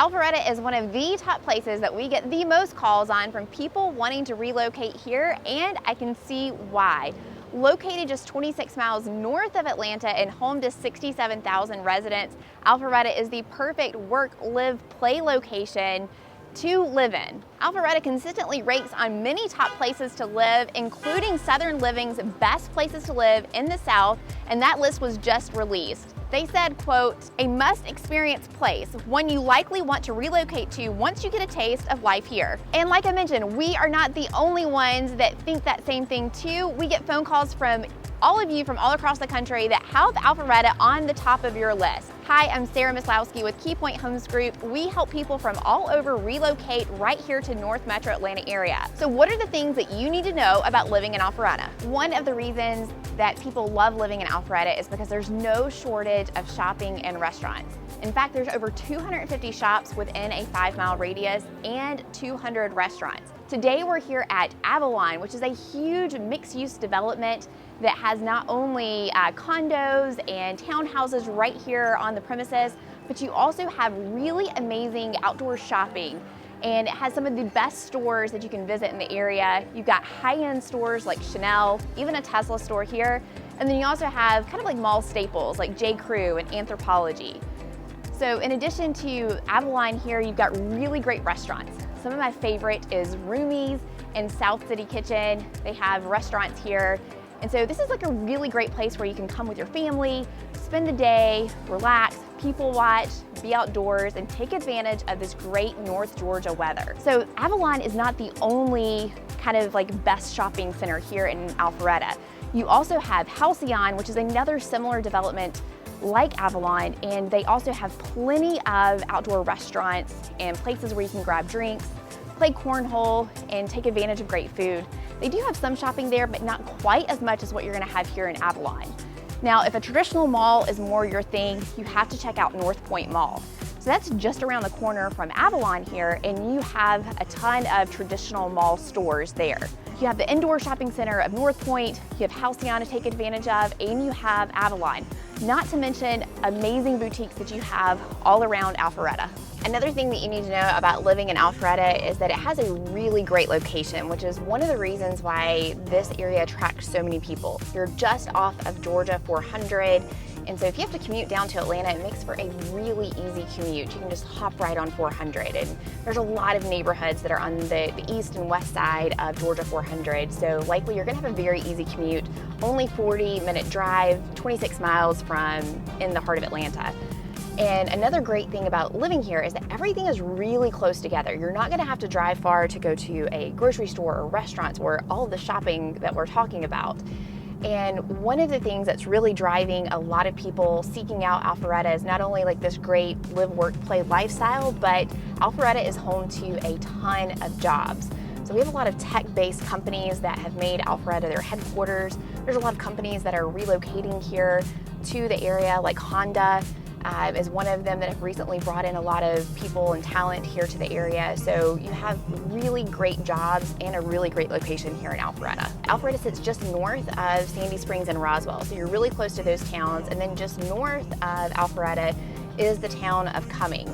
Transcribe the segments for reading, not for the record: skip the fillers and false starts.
Alpharetta is one of the top places that we get the most calls on from people wanting to relocate here, and I can see why. Located just 26 miles north of Atlanta and home to 67,000 residents, Alpharetta is the perfect work, live, play location to live in. Alpharetta consistently ranks on many top places to live, including Southern Living's best places to live in the South, and that list was just released. They said, quote, a must-experience place, one you likely want to relocate to once you get a taste of life here. And like I mentioned, we are not the only ones that think that same thing too. We get phone calls from all of you from all across the country that have Alpharetta on the top of your list. Hi, I'm Sarah Maslowski with KeyPoint Homes Group. We help people from all over relocate right here to North Metro Atlanta area. So what are the things that you need to know about living in Alpharetta? One of the reasons that people love living in Alpharetta is because there's no shortage of shopping and restaurants. In fact, there's over 250 shops within a 5-mile radius and 200 restaurants. Today we're here at Avalon, which is a huge mixed-use development that has not only condos and townhouses right here on the premises, but you also have really amazing outdoor shopping. And it has some of the best stores that you can visit in the area. You've got high-end stores like Chanel, even a Tesla store here. And then you also have kind of like mall staples like J. Crew and Anthropologie. So in addition to Avalon here, you've got really great restaurants. Some of my favorite is Roomies and South City Kitchen. They have restaurants here. And so this is like a really great place where you can come with your family, spend the day, relax, people watch, be outdoors, and take advantage of this great North Georgia weather. So Avalon is not the only kind of like best shopping center here in Alpharetta. You also have Halcyon, which is another similar development like Avalon, and they also have plenty of outdoor restaurants and places where you can grab drinks, play cornhole, and take advantage of great food. They do have some shopping there, but not quite as much as what you're gonna have here in Avalon. Now, if a traditional mall is more your thing, you have to check out North Point Mall. So that's just around the corner from Avalon here, and you have a ton of traditional mall stores there. You have the indoor shopping center of North Point, you have Halcyon to take advantage of, and you have Avalon. Not to mention amazing boutiques that you have all around Alpharetta. Another thing that you need to know about living in Alpharetta is that it has a really great location, which is one of the reasons why this area attracts so many people. You're just off of Georgia 400, and so if you have to commute down to Atlanta, it makes for a really easy commute. You can just hop right on 400, and there's a lot of neighborhoods that are on the east and west side of Georgia 400, so likely you're gonna have a very easy commute. Only 40-minute drive, 26 miles from in the heart of Atlanta. And another great thing about living here is that everything is really close together. You're not gonna have to drive far to go to a grocery store or restaurants or all of the shopping that we're talking about. And one of the things that's really driving a lot of people seeking out Alpharetta is not only like this great live, work, play lifestyle, but Alpharetta is home to a ton of jobs. So we have a lot of tech-based companies that have made Alpharetta their headquarters. There's a lot of companies that are relocating here to the area, like Honda is one of them that have recently brought in a lot of people and talent here to the area. So you have really great jobs and a really great location here in Alpharetta. Alpharetta sits just north of Sandy Springs and Roswell, so you're really close to those towns. And then just north of Alpharetta is the town of Cumming.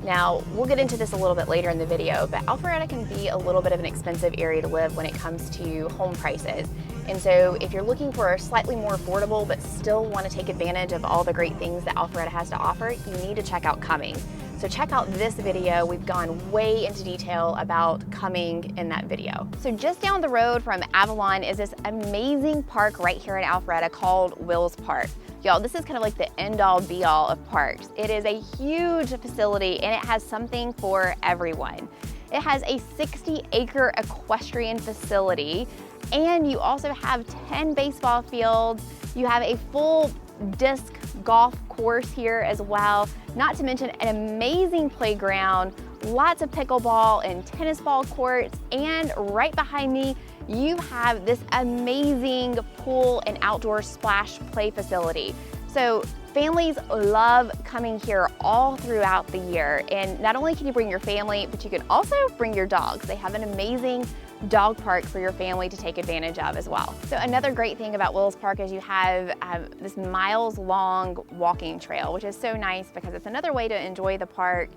Now, we'll get into this a little bit later in the video, but Alpharetta can be a little bit of an expensive area to live when it comes to home prices. And so if you're looking for a slightly more affordable but still want to take advantage of all the great things that Alpharetta has to offer, you need to check out Cumming. So check out this video. We've gone way into detail about Cumming in that video. So just down the road from Avalon is this amazing park right here in Alpharetta called Wills Park. Y'all, this is kind of like the end-all be-all of parks. It is a huge facility and it has something for everyone. It has a 60-acre equestrian facility, and you also have 10 baseball fields. You have a full disc golf course here as well, not to mention an amazing playground, lots of pickleball and tennis ball courts, and right behind me you have this amazing pool and outdoor splash play facility. So families love coming here all throughout the year, and not only can you bring your family, but you can also bring your dogs. They have an amazing dog park for your family to take advantage of as well. So another great thing about Wills Park is you have this miles-long walking trail, which is so nice because it's another way to enjoy the park.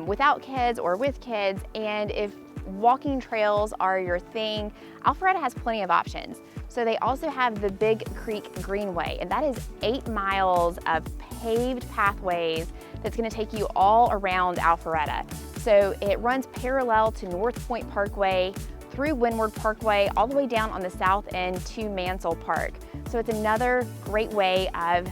without kids or with kids. And if walking trails are your thing, Alpharetta has plenty of options. So they also have the Big Creek Greenway, and that is 8 miles of paved pathways that's gonna take you all around Alpharetta. So it runs parallel to North Point Parkway, through Windward Parkway, all the way down on the south end to Mansell Park. So it's another great way of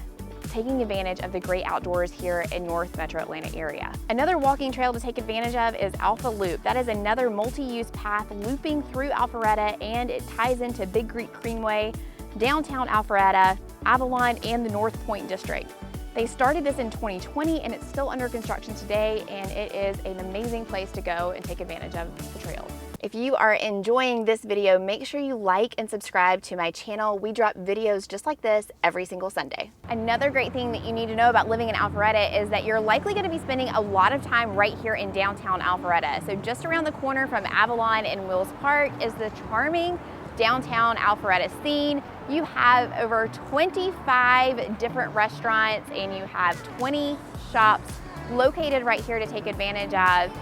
taking advantage of the great outdoors here in North Metro Atlanta area. Another walking trail to take advantage of is Alpha Loop. That is another multi-use path looping through Alpharetta, and it ties into Big Creek Greenway, downtown Alpharetta, Avalon, and the North Point District. They started this in 2020 and it's still under construction today, and it is an amazing place to go and take advantage of the trails. If you are enjoying this video, make sure you like and subscribe to my channel. We drop videos just like this every single Sunday. Another great thing that you need to know about living in Alpharetta is that you're likely going to be spending a lot of time right here in downtown Alpharetta. So just around the corner from Avalon and Wills Park is the charming downtown Alpharetta scene. You have over 25 different restaurants and you have 20 shops located right here to take advantage of.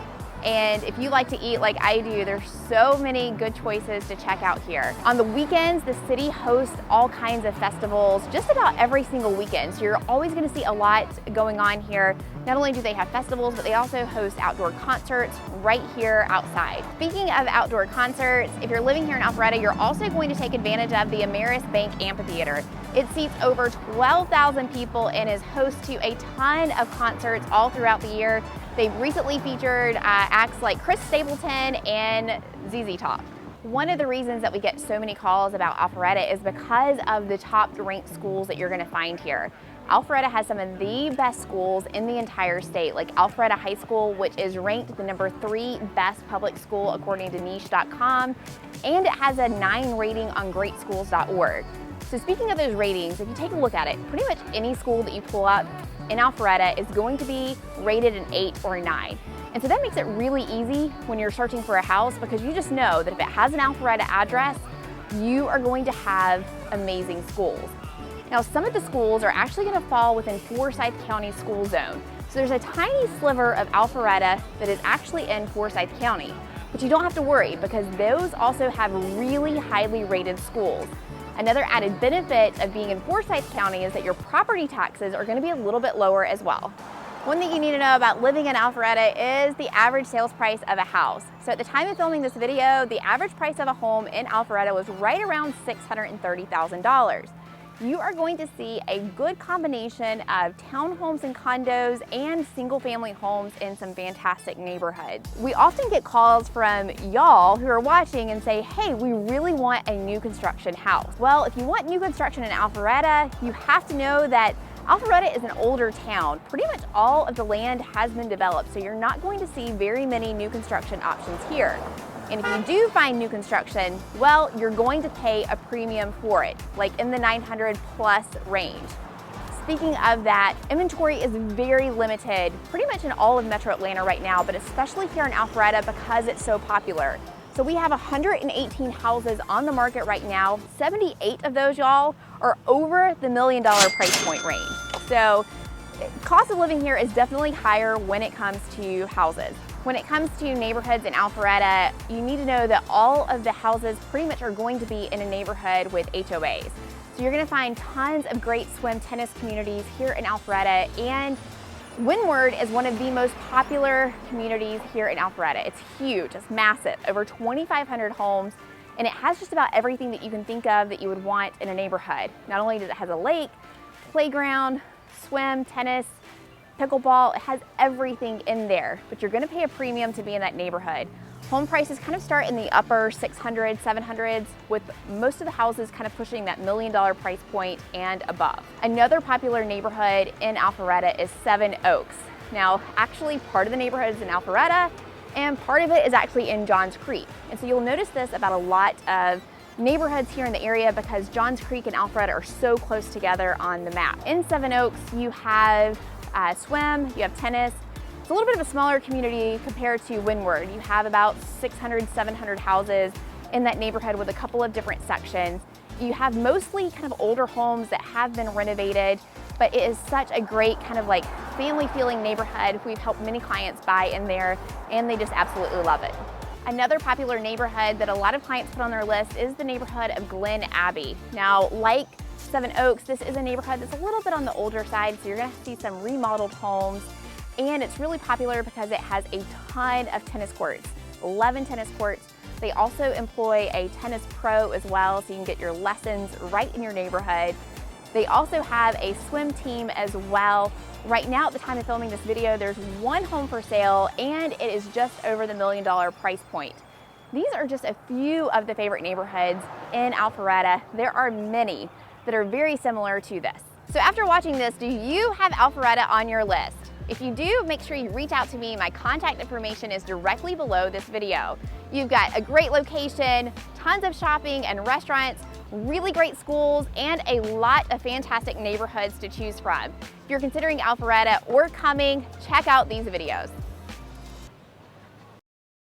And if you like to eat like I do, there's so many good choices to check out here. On the weekends, the city hosts all kinds of festivals just about every single weekend. So you're always gonna see a lot going on here. Not only do they have festivals, but they also host outdoor concerts right here outside. Speaking of outdoor concerts, if you're living here in Alpharetta, you're also going to take advantage of the Ameris Bank Amphitheater. It seats over 12,000 people and is host to a ton of concerts all throughout the year. They've recently featured acts like Chris Stapleton and ZZ Top. One of the reasons that we get so many calls about Alpharetta is because of the top ranked schools that you're gonna find here. Alpharetta has some of the best schools in the entire state, like Alpharetta High School, which is ranked the #3 best public school according to niche.com, and it has a 9 rating on greatschools.org. So speaking of those ratings, if you take a look at it, pretty much any school that you pull up in Alpharetta is going to be rated an 8 or a 9. And so that makes it really easy when you're searching for a house, because you just know that if it has an Alpharetta address, you are going to have amazing schools. Now, some of the schools are actually going to fall within Forsyth County school zone. So there's a tiny sliver of Alpharetta that is actually in Forsyth County, but you don't have to worry because those also have really highly rated schools. Another added benefit of being in Forsyth County is that your property taxes are going to be a little bit lower as well. One thing you need to know about living in Alpharetta is the average sales price of a house. So at the time of filming this video, the average price of a home in Alpharetta was right around $630,000. You are going to see a good combination of townhomes and condos and single-family homes in some fantastic neighborhoods. We often get calls from y'all who are watching and say, hey, we really want a new construction house. Well, if you want new construction in Alpharetta, you have to know that Alpharetta is an older town. Pretty much all of the land has been developed, so you're not going to see very many new construction options here. And if you do find new construction, well, you're going to pay a premium for it, like in the 900 plus range. Speaking of that, inventory is very limited, pretty much in all of Metro Atlanta right now, but especially here in Alpharetta because it's so popular. So we have 118 houses on the market right now. 78 of those, y'all, are over the $1 million price point range. So cost of living here is definitely higher when it comes to houses. When it comes to neighborhoods in Alpharetta, you need to know that all of the houses pretty much are going to be in a neighborhood with HOAs. So you're gonna find tons of great swim tennis communities here in Alpharetta, and Windward is one of the most popular communities here in Alpharetta. It's huge, it's massive, over 2,500 homes, and it has just about everything that you can think of that you would want in a neighborhood. Not only does it have a lake, playground, swim, tennis, pickleball, it has everything in there, but you're gonna pay a premium to be in that neighborhood. Home prices kind of start in the upper 600s, 700s, with most of the houses kind of pushing that $1 million price point and above. Another popular neighborhood in Alpharetta is Seven Oaks. Now, actually part of the neighborhood is in Alpharetta and part of it is actually in Johns Creek. And so you'll notice this about a lot of neighborhoods here in the area because Johns Creek and Alpharetta are so close together on the map. In Seven Oaks, you have swim, you have tennis. It's a little bit of a smaller community compared to Windward. You have about 600, 700 houses in that neighborhood with a couple of different sections. You have mostly kind of older homes that have been renovated, but it is such a great kind of like family feeling neighborhood. We've helped many clients buy in there and they just absolutely love it. Another popular neighborhood that a lot of clients put on their list is the neighborhood of Glen Abbey. Now, like Seven Oaks, this is a neighborhood that's a little bit on the older side, so you're gonna see some remodeled homes, and it's really popular because it has a ton of tennis courts, 11 tennis courts. They also employ a tennis pro as well, so you can get your lessons right in your neighborhood. They also have a swim team as well. Right now, at the time of filming this video, there's one home for sale and it is just over the $1 million price point. These are just a few of the favorite neighborhoods in Alpharetta. There are many that are very similar to this. So after watching this, do you have Alpharetta on your list? If you do, make sure you reach out to me. My contact information is directly below this video. You've got a great location, tons of shopping and restaurants, really great schools, and a lot of fantastic neighborhoods to choose from. If you're considering Alpharetta or coming, check out these videos.